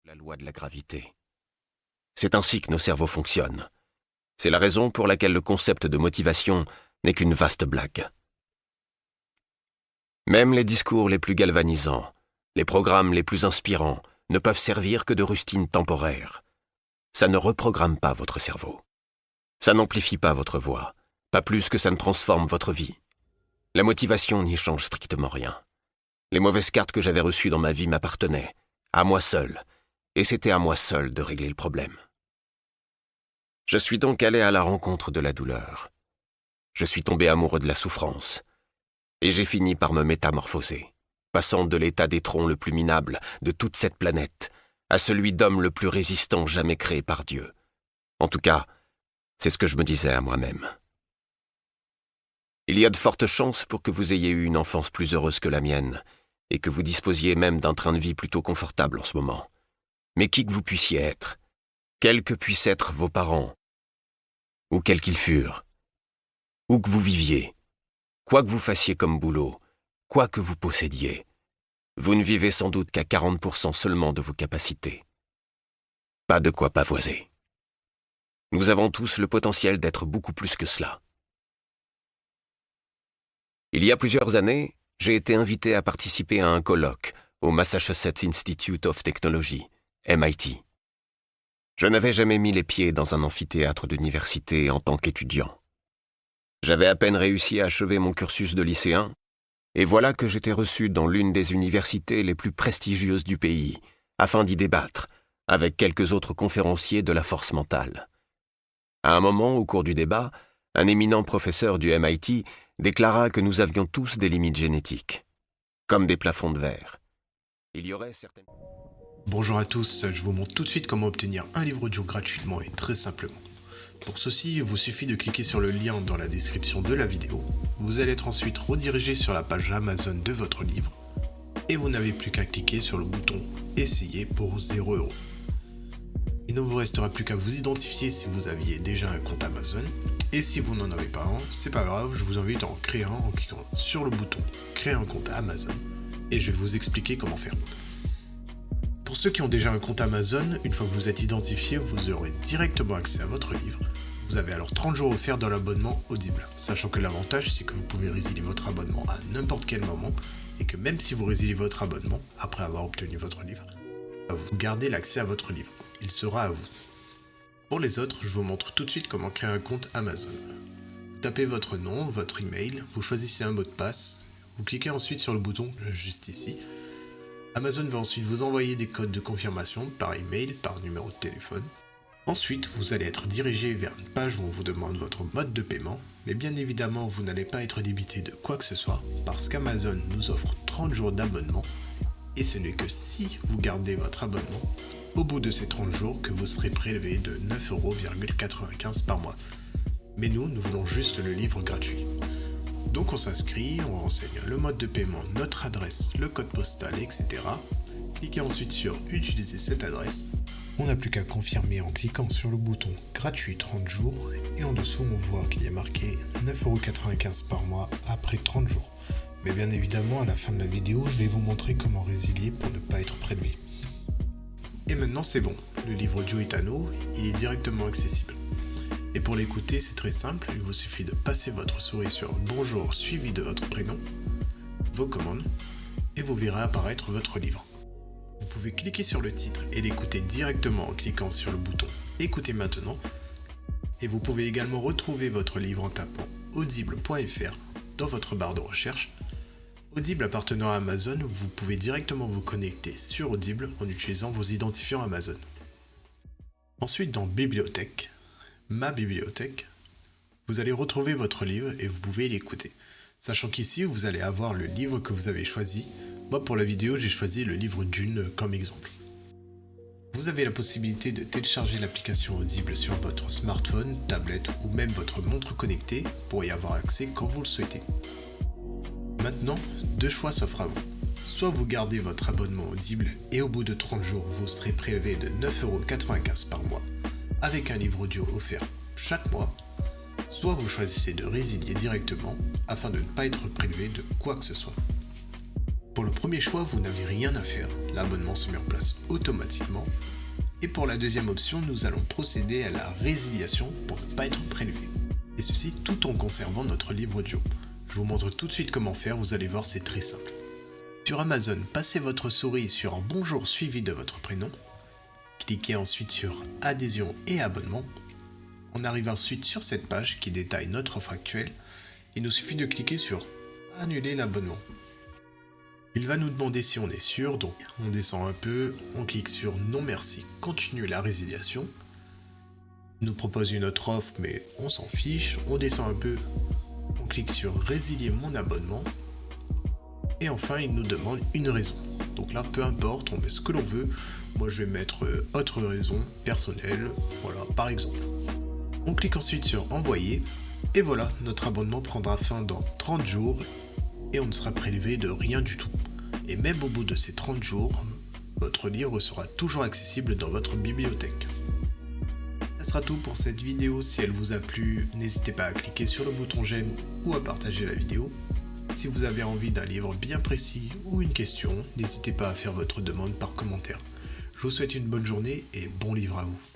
La loi de la gravité. C'est ainsi que nos cerveaux fonctionnent. C'est la raison pour laquelle le concept de motivation n'est qu'une vaste blague. Même les discours les plus galvanisants, les programmes les plus inspirants ne peuvent servir que de rustine temporaire. Ça ne reprogramme pas votre cerveau. Ça n'amplifie pas votre voix, pas plus que ça ne transforme votre vie. La motivation n'y change strictement rien. Les mauvaises cartes que j'avais reçues dans ma vie m'appartenaient, à moi seul, et c'était à moi seul de régler le problème. Je suis donc allé à la rencontre de la douleur. Je suis tombé amoureux de la souffrance, et j'ai fini par me métamorphoser, passant de l'état d'étron le plus minable de toute cette planète à celui d'homme le plus résistant jamais créé par Dieu. En tout cas, c'est ce que je me disais à moi-même. Il y a de fortes chances pour que vous ayez eu une enfance plus heureuse que la mienne, et que vous disposiez même d'un train de vie plutôt confortable en ce moment. Mais qui que vous puissiez être, quels que puissent être vos parents, ou quels qu'ils furent, où que vous viviez, quoi que vous fassiez comme boulot, quoi que vous possédiez, vous ne vivez sans doute qu'à 40% seulement de vos capacités. Pas de quoi pavoiser. Nous avons tous le potentiel d'être beaucoup plus que cela. Il y a plusieurs années, j'ai été invité à participer à un colloque au Massachusetts Institute of Technology, MIT. Je n'avais jamais mis les pieds dans un amphithéâtre d'université en tant qu'étudiant. J'avais à peine réussi à achever mon cursus de lycéen, et voilà que j'étais reçu dans l'une des universités les plus prestigieuses du pays, afin d'y débattre, avec quelques autres conférenciers de la force mentale. À un moment, au cours du débat, un éminent professeur du MIT déclara que nous avions tous des limites génétiques, comme des plafonds de verre. Il y aurait certaines... Bonjour à tous, je vous montre tout de suite comment obtenir un livre audio gratuitement et très simplement. Pour ceci, il vous suffit de cliquer sur le lien dans la description de la vidéo. Vous allez être ensuite redirigé sur la page Amazon de votre livre et vous n'avez plus qu'à cliquer sur le bouton « Essayer » pour 0€. Il ne vous restera plus qu'à vous identifier si vous aviez déjà un compte Amazon. Et si vous n'en avez pas un, c'est pas grave, je vous invite à en créer un en cliquant sur le bouton « Créer un compte Amazon » et je vais vous expliquer comment faire. Pour ceux qui ont déjà un compte Amazon, une fois que vous êtes identifié, vous aurez directement accès à votre livre. Vous avez alors 30 jours offerts dans l'abonnement Audible, sachant que l'avantage c'est que vous pouvez résilier votre abonnement à n'importe quel moment et que même si vous résiliez votre abonnement, après avoir obtenu votre livre, vous gardez l'accès à votre livre. Il sera à vous. Pour les autres, je vous montre tout de suite comment créer un compte Amazon. Vous tapez votre nom, votre email, vous choisissez un mot de passe, vous cliquez ensuite sur le bouton juste ici. Amazon va ensuite vous envoyer des codes de confirmation par email, par numéro de téléphone. Ensuite, vous allez être dirigé vers une page où on vous demande votre mode de paiement, mais bien évidemment, vous n'allez pas être débité de quoi que ce soit, parce qu'Amazon nous offre 30 jours d'abonnement, et ce n'est que si vous gardez votre abonnement, au bout de ces 30 jours, que vous serez prélevé de 9,95€ par mois. Mais nous voulons juste le livre gratuit. Donc on s'inscrit, on renseigne le mode de paiement, notre adresse, le code postal, etc. Cliquez ensuite sur « Utiliser cette adresse ». On n'a plus qu'à confirmer en cliquant sur le bouton « Gratuit 30 jours » et en dessous on voit qu'il y a marqué 9,95€ par mois après 30 jours. Mais bien évidemment, à la fin de la vidéo, je vais vous montrer comment résilier pour ne pas être prélevé. Et maintenant c'est bon, le livre audio est à nous, il est directement accessible. Et pour l'écouter, c'est très simple, il vous suffit de passer votre souris sur « Bonjour » suivi de votre prénom, vos commandes, et vous verrez apparaître votre livre. Vous pouvez cliquer sur le titre et l'écouter directement en cliquant sur le bouton « Écoutez maintenant » et vous pouvez également retrouver votre livre en tapant audible.fr dans votre barre de recherche. Audible appartenant à Amazon, vous pouvez directement vous connecter sur Audible en utilisant vos identifiants Amazon. Ensuite, dans Bibliothèque, Ma bibliothèque, vous allez retrouver votre livre et vous pouvez l'écouter. Sachant qu'ici, vous allez avoir le livre que vous avez choisi. Moi, pour la vidéo, j'ai choisi le livre Dune comme exemple. Vous avez la possibilité de télécharger l'application Audible sur votre smartphone, tablette ou même votre montre connectée pour y avoir accès quand vous le souhaitez. Maintenant, deux choix s'offrent à vous. Soit vous gardez votre abonnement Audible et au bout de 30 jours, vous serez prélevé de 9,95€ par mois avec un livre audio offert chaque mois, soit vous choisissez de résilier directement afin de ne pas être prélevé de quoi que ce soit. Pour le premier choix, vous n'avez rien à faire, l'abonnement se met en place automatiquement. Et pour la deuxième option, nous allons procéder à la résiliation pour ne pas être prélevé. Et ceci tout en conservant notre livre audio. Je vous montre tout de suite comment faire, vous allez voir, c'est très simple. Sur Amazon, passez votre souris sur Bonjour suivi de votre prénom. Cliquez ensuite sur Adhésion et abonnement. On arrive ensuite sur cette page qui détaille notre offre actuelle. Il nous suffit de cliquer sur Annuler l'abonnement. Il va nous demander si on est sûr, donc on descend un peu, on clique sur Non merci, continuer la résiliation. Il nous propose une autre offre mais on s'en fiche, on descend un peu, on clique sur Résilier mon abonnement. Et enfin il nous demande une raison. Donc là peu importe, on met ce que l'on veut. Moi je vais mettre autre raison personnelle, voilà par exemple. On clique ensuite sur Envoyer. Et voilà, notre abonnement prendra fin dans 30 jours et on ne sera prélevé de rien du tout. Et même au bout de ces 30 jours, votre livre sera toujours accessible dans votre bibliothèque. Ce sera tout pour cette vidéo. Si elle vous a plu, n'hésitez pas à cliquer sur le bouton j'aime ou à partager la vidéo. Si vous avez envie d'un livre bien précis ou une question, n'hésitez pas à faire votre demande par commentaire. Je vous souhaite une bonne journée et bon livre à vous.